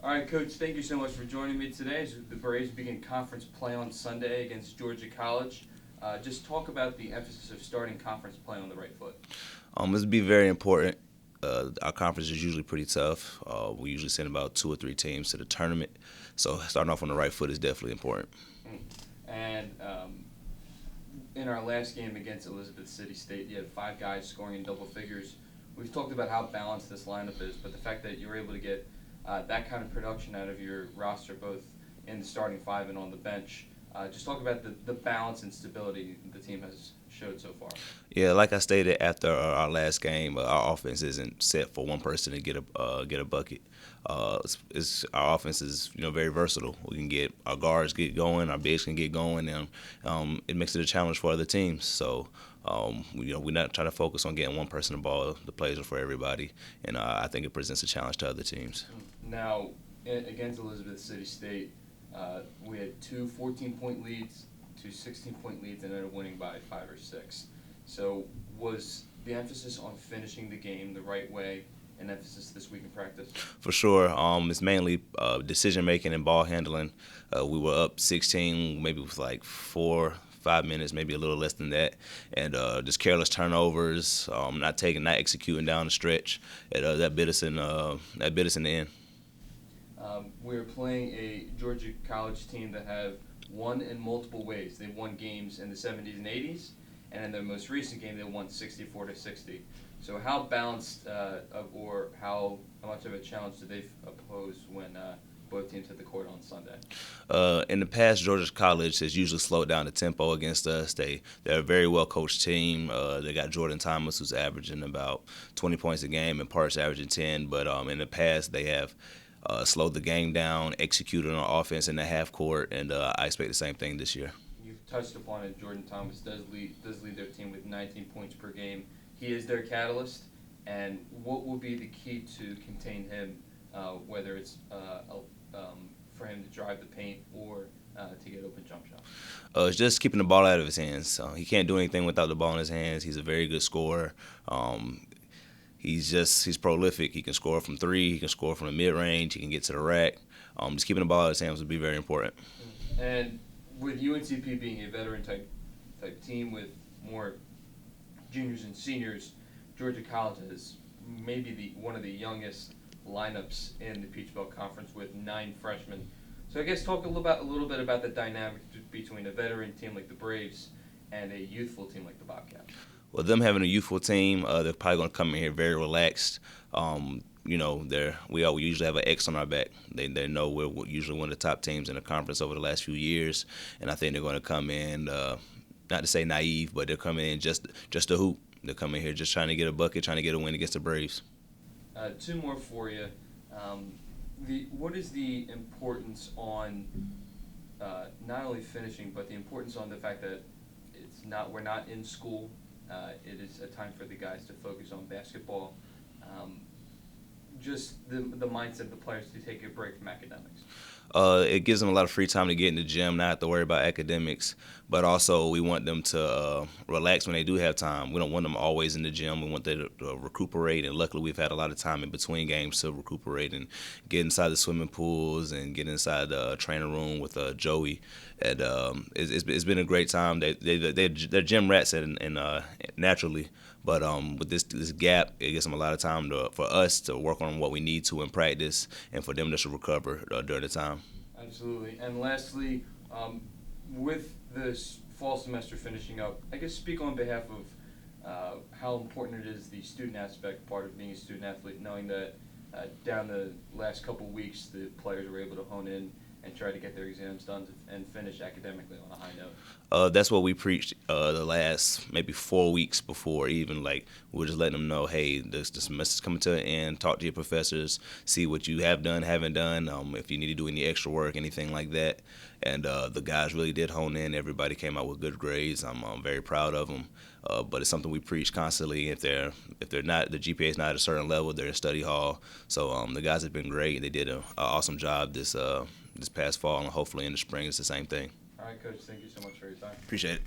All right, Coach, thank you so much for joining me today as the Braves begin conference play on Sunday against Georgia College. Just talk about the emphasis of starting conference play on the right foot. This would be very important. Our conference is usually pretty tough. We usually send about 2 or 3 teams to the tournament, so starting off on the right foot is definitely important. And in our last game against Elizabeth City State, you had 5 guys scoring in double figures. We've talked about how balanced this lineup is, but the fact that you were able to get that kind of production out of your roster, both in the starting 5 and on the bench, just talk about the balance and stability the team has showed so far. Yeah, like I stated after our last game, our offense isn't set for one person to get a bucket. Our offense is very versatile. We can get our guards get going, our bigs can get going, and it makes it a challenge for other teams. So we're not trying to focus on getting one person the ball. The plays are for everybody, and I think it presents a challenge to other teams. Now, against Elizabeth City State, we had 2 14-point leads, 2 16-point leads, and ended up winning by 5 or 6. So was the emphasis on finishing the game the right way an emphasis this week in practice? For sure. It's mainly decision making and ball handling. We were up 16, maybe with like 4-5 minutes, maybe a little less than that, and just careless turnovers, not executing down the stretch. That bit us in the end. We're playing a Georgia College team that have won in multiple ways. They've won games in the 70s and 80s, and in their most recent game, they won 64-60. So how balanced or how much of a challenge do they oppose when both teams hit the court on Sunday? In the past, Georgia College has usually slowed down the tempo against us. They're a very well coached team. They got Jordan Thomas, who's averaging about 20 points a game, and Parks averaging 10. But in the past, they have slowed the game down, executed on offense in the half court, and I expect the same thing this year. You've touched upon it. Jordan Thomas does lead their team with 19 points per game. He is their catalyst. And what will be the key to contain him, whether it's for him to drive the paint or to get open jump shots? It's just keeping the ball out of his hands. He can't do anything without the ball in his hands. He's a very good scorer. He's prolific. He can score from 3. He can score from the mid range. He can get to the rack. Just keeping the ball out of his hands would be very important. And with UNCP being a veteran type team with more juniors and seniors, Georgia College is maybe one of the youngest lineups in the Peach Belt Conference with 9 freshmen. So I guess talk a little bit about the dynamic between a veteran team like the Braves and a youthful team like the Bobcats. Well, them having a youthful team, they're probably going to come in here very relaxed. We usually have an X on our back. They know we're usually one of the top teams in the conference over the last few years, and I think they're going to come in, not to say naive, but they're coming in just to hoop. They're coming here just trying to get a bucket, trying to get a win against the Braves. 2 more for you. What is the importance on not only finishing, but the importance on the fact that we're not in school. It is a time for the guys to focus on basketball. Just the mindset of the players to take a break from academics. It gives them a lot of free time to get in the gym, not have to worry about academics. But also, we want them to relax when they do have time. We don't want them always in the gym. We want them to recuperate. And luckily, we've had a lot of time in between games to recuperate and get inside the swimming pools and get inside the training room with Joey. And it's been a great time. They're gym rats naturally. But with this gap, it gives them a lot of time for us to work on what we need to in practice and for them just to recover during the time. Absolutely. And lastly, with this fall semester finishing up, I guess speak on behalf of how important it is, the student aspect part of being a student athlete, knowing that down the last couple of weeks the players were able to hone in and try to get their exams done and finish academically on a high note. That's what we preached the last maybe 4 weeks before even. Like, we're just letting them know, hey, this semester's coming to an end. Talk to your professors, see what you have done, haven't done, if you need to do any extra work, anything like that. And the guys really did hone in. Everybody came out with good grades. I'm very proud of them. But it's something we preach constantly. If they're not, the GPA is not at a certain level, they're in study hall. So the guys have been great. They did an awesome job this past fall, and hopefully in the spring it's the same thing. All right, Coach, thank you so much for your time. Appreciate it.